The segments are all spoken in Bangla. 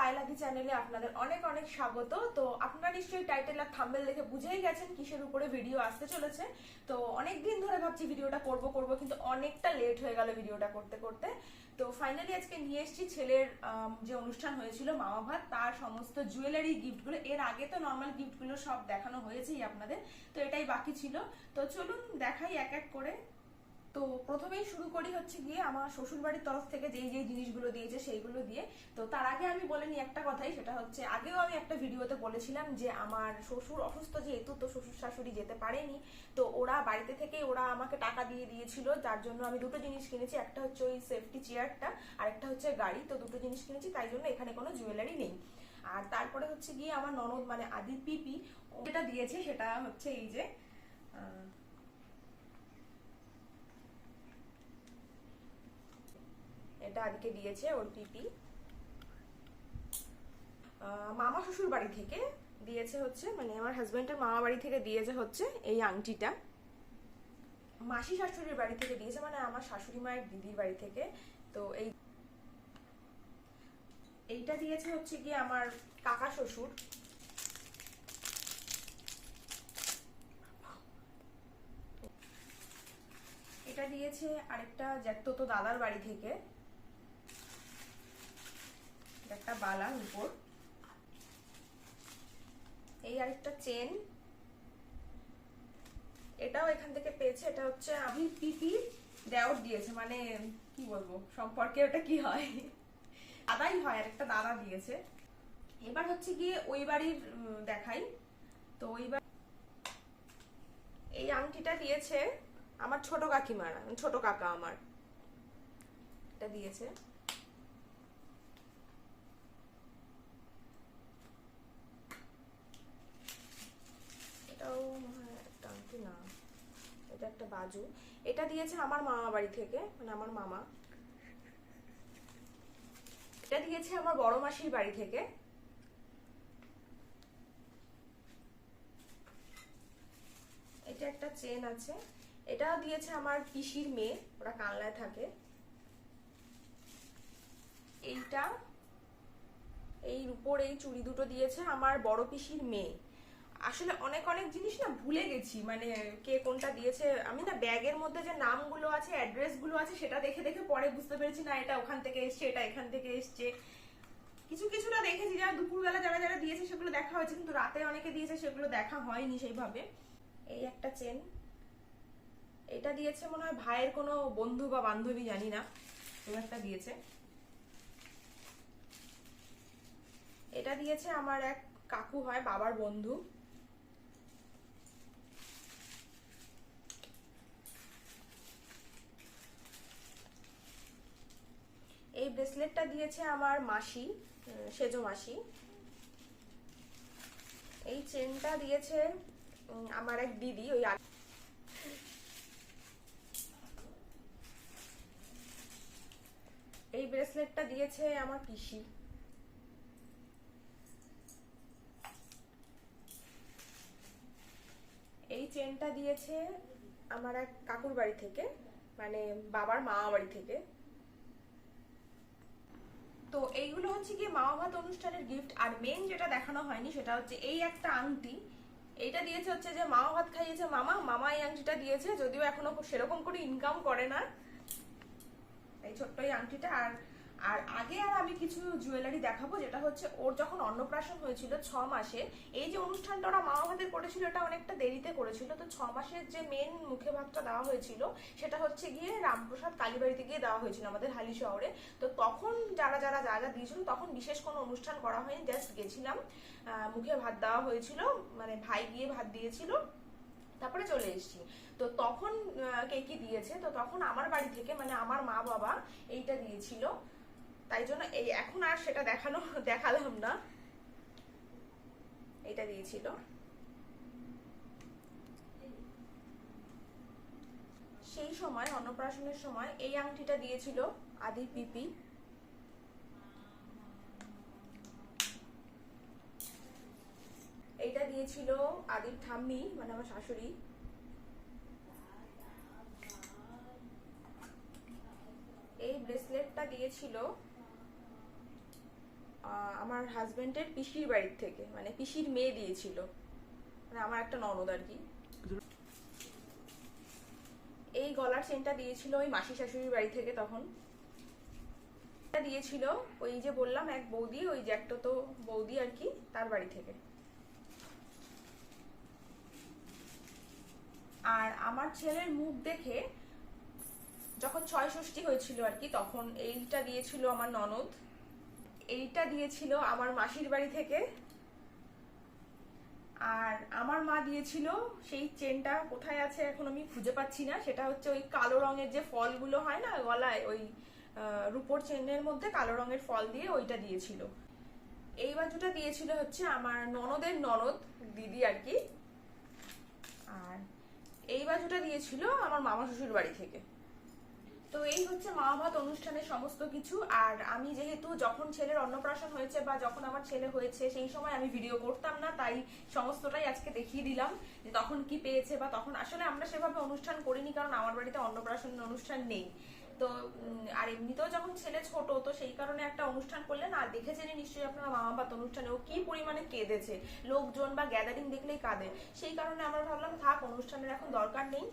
পায়েলাদি চ্যানেলে আপনাদের অনেক অনেক স্বাগত। তো আপনারা নিশ্চয়ই টাইটেল আর থাম্বনেল দেখে বুঝেই গেছেন কিসের উপরে ভিডিও আসতে চলেছে। তো অনেকদিন ধরে ভাবছি ভিডিওটা করব কিন্তু অনেকটা লেট হয়ে গেল ভিডিওটা করতে করতে। তো ফাইনালি আজকে নিয়ে এসেছি ছেলের যে অনুষ্ঠান হয়েছিল মামা ভাত, তার সমস্ত জুয়েলারি গিফটগুলো। এর আগে তো নর্মাল গিফটগুলো সব দেখানো হয়েছেই আপনাদের, তো এটাই বাকি ছিল। তো চলুন দেখাই এক এক করে। তো প্রথমেই শুরু করি হচ্ছে গিয়ে আমার শ্বশুর বাড়ির তরফ থেকে যেই যেই জিনিসগুলো দিয়েছে সেইগুলো দিয়ে। তো তার আগে আমি বলে নিই একটা কথাই, সেটা হচ্ছে আগেও আমি একটা ভিডিওতে বলেছিলাম যে আমার শ্বশুর অসুস্থ যেহেতু, তো শ্বশুর শাশুড়ি যেতে পারেনি, তো ওরা বাড়িতে থেকে ওরা আমাকে টাকা দিয়ে দিয়েছিল, যার জন্য আমি দুটো জিনিস কিনেছি। একটা হচ্ছে ওই সেফটি চেয়ারটা, আর একটা হচ্ছে গাড়ি। তো দুটো জিনিস কিনেছি, তাই জন্য এখানে কোনো জুয়েলারি নেই। আর তারপরে হচ্ছে গিয়ে আমার ননদ মানে আদির পিপি যেটা দিয়েছে সেটা হচ্ছে এই যে এটা আজকে দিয়েছে ওর পিপি। মামা শ্বশুর বাড়ি থেকে দিয়েছে হচ্ছে, মানে আমার হাজবেন্ডের মামা বাড়ি থেকে দিয়েছে হচ্ছে এই আংটিটা। মাসি শাশুড়ির বাড়ি থেকে দিয়েছে, মানে আমার শাশুড়ি মায়ের দিদির বাড়ি থেকে। তো এইটা দিয়েছে হচ্ছে কি আমার কাকা শ্বশুর। এটা দিয়েছে আরেকটা জ্যাঠতো দাদার বাড়ি থেকে, একটা বালা উপর। এই আরেকটা চেন, এটাও এখান থেকে পেয়েছে। এটা হচ্ছে আমি পিপি দেওর দিয়েছে, মানে কি বলবো সম্পর্কে ওটা কি হয়, দাদাই হয়, আর একটা দাদা দিয়েছে। এবার হচ্ছে গিয়ে ওই বাড়ির দেখাই। তো ওই এই আংটিটা দিয়েছে আমার ছোট কাকিমার, ছোট কাকা আমার এটা দিয়েছে। এটাও একটা আংটি না, এটা একটা বাজু। এটা দিয়েছে আমার মামা বাড়ি থেকে, মানে আমার মামা। এটা দিয়েছে আমার বড় মাসির বাড়ি থেকে। এটা একটা চেন আছে, এটা দিয়েছে আমার পিসির মেয়ে, ওরা কানলায় থাকে। এইটা এই রূপোর এই চুড়ি দুটো দিয়েছে আমার বড় পিসির মেয়ে। আসলে অনেক অনেক জিনিস না ভুলে গেছি, মানে কে কোনটা দিয়েছে। আমি না ব্যাগের মধ্যে যে নামগুলো আছে, অ্যাড্রেস গুলো আছে, সেটা দেখে দেখে পরে বুঝতে পেরেছি না এটা ওখান থেকে এসছে, এটা এখান থেকে এসছে। কিছু কিছুটা দেখেছি, যারা দুপুরবেলা যারা যারা দিয়েছে সেগুলো দেখা হয়েছে, কিন্তু রাতে অনেকে দিয়েছে সেগুলো দেখা হয়নি সেইভাবে। এই একটা চেন, এটা দিয়েছে মনে হয় ভাইয়ের কোনো বন্ধু বা বান্ধবী, জানি না, কেউ একটা দিয়েছে। এটা দিয়েছে আমার এক কাকু হয়, বাবার বন্ধু। এই ব্রেসলেটটা দিয়েছে আমার মাসি, সেজো মাসি। এই চেনটা দিয়েছে আমার এক দিদি, ওই এই ব্রেসলেটটা দিয়েছে আমার পিসি। এই চেনটা দিয়েছে আমার এক কাকুর বাড়ি থেকে, মানে বাবার মামা বাড়ি থেকে। তো এইগুলো হচ্ছে কি মামা ভাত অনুষ্ঠানের গিফট। আর মেন যেটা দেখানো হয়নি সেটা হচ্ছে এই একটা আংটি। এইটা দিয়েছে হচ্ছে যে মামা ভাত খাইয়েছে মামা, মামা এই আংটিটা দিয়েছে, যদিও এখনো সেরকম করে ইনকাম করে না, এই ছোট্ট এই আংটিটা। আর আর আগে আর আমি কিছু জুয়েলারি দেখাবো, যেটা হচ্ছে ওর যখন অন্নপ্রাশন হয়েছিল 6 মাসে। এই যে অনুষ্ঠানটা ওরা মামা ভাতের করেছিল, এটা অনেকটা দেরিতে করেছিল। তো 6 মাসের যে মেন মুখে ভাতটা দেওয়া হয়েছিল সেটা হচ্ছে গিয়ে রামপ্রসাদ কালীবাড়িতে গিয়ে দেওয়া হয়েছিল আমাদের হালি শহরে। তো তখন যারা যারা যা যা দিয়েছিল, তখন বিশেষ কোনো অনুষ্ঠান করা হয়নি, জাস্ট গেছিলাম, মুখে ভাত দেওয়া হয়েছিল, মানে ভাই গিয়ে ভাত দিয়েছিল, তারপরে চলে এসেছি। তো তখন কে কি দিয়েছে, তো তখন আমার বাড়ি থেকে মানে আমার মা বাবা এইটা দিয়েছিল, তাই জন্য এই এখন আর সেটা দেখালাম না, এইটা দিয়েছিল। সেই সময় অন্নপ্রাশনের সময় এই আংটিটা দিয়েছিল আদি পিপি। এইটা দিয়েছিল আদির ঠাম্মি, মানে আমার শাশুড়ি। এই ব্রেসলেটটা দিয়েছিল আমার হাজবেন্ডের পিসির বাড়ির থেকে, মানে পিসির মেয়ে দিয়েছিল, মানে আমার একটা ননদ আর কি। এই গলার চেনটা দিয়েছিল ওই মাসি শাশুড়ির বাড়ি থেকে, তখন দিয়েছিল ওই যে বললাম এক বৌদি, ওই যে একটা তো বৌদি আর কি, তার বাড়ি থেকে। আর আমার ছেলের মুখ দেখে যখন ৬ ষষ্ঠী হয়েছিল আর কি, তখন এইটা দিয়েছিল আমার ননদ, এইটা দিয়েছিল আমার মাসির বাড়ি থেকে, আর আমার মা দিয়েছিল সেই চেনটা কোথায় আছে এখন আমি খুঁজে পাচ্ছি না, সেটা হচ্ছে ওই কালো রঙের যে ফলগুলো হয় না গলায়, ওই রূপোর চেনের মধ্যে কালো রঙের ফল দিয়ে ওইটা দিয়েছিল। এই বাজুটা দিয়েছিল হচ্ছে আমার ননদের ননদ দিদি আর কি, আর এই বাজুটা দিয়েছিল আমার মামা শ্বশুর বাড়ি থেকে। তো এই হচ্ছে মা ভাত অনুষ্ঠানের সমস্ত কিছু। আর আমি যেহেতু যখন ছেলের অন্নপ্রাশন হয়েছে বা যখন আমার ছেলে হয়েছে সেই সময় আমি ভিডিও করতাম না, তাই সমস্তটাই আজকে দেখিয়ে দিলাম যে তখন কি পেয়েছে, বা তখন আসলে আমরা সেভাবে অনুষ্ঠান করিনি, কারণ আমার বাড়িতে অন্নপ্রাশন অনুষ্ঠান নেই। তো আর এমনিতেও যখন ছেলে ছোট, তো সেই কারণে একটা অনুষ্ঠান করলে না, দেখেছেন নিশ্চয়ই আপনারা মামা ভাত অনুষ্ঠানে ও কি পরিমাণে কেঁদেছে, লোকজন বা গ্যাদারিং দেখলেই কাঁদে। সেই কারণে আমরা ভাবলাম থাক, অনুষ্ঠানের এখন দরকার নেই,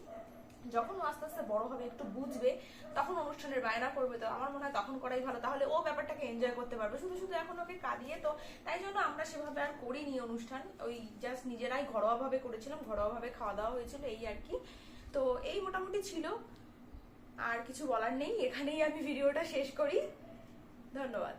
যখন ও আস্তে আস্তে বড় হবে একটু বুঝবে তখন অনুষ্ঠানের বায়না করবে, তো আমার মনে হয় তখন করাই ভালো, তাহলে ও ব্যাপারটাকে এনজয় করতে পারবে। শুধু শুধু এখন ওকে কাঁদিয়ে, তো তাই জন্য আমরা সেভাবে আর করিনি অনুষ্ঠান, ওই জাস্ট নিজেরাই ঘরোয়া ভাবে করেছিলাম, ঘরোয়া ভাবে খাওয়া দাওয়া হয়েছিল এই আর কি। তো এই মোটামুটি ছিল, আর কিছু বলার নেই, এখানেই আমি ভিডিওটা শেষ করি। ধন্যবাদ।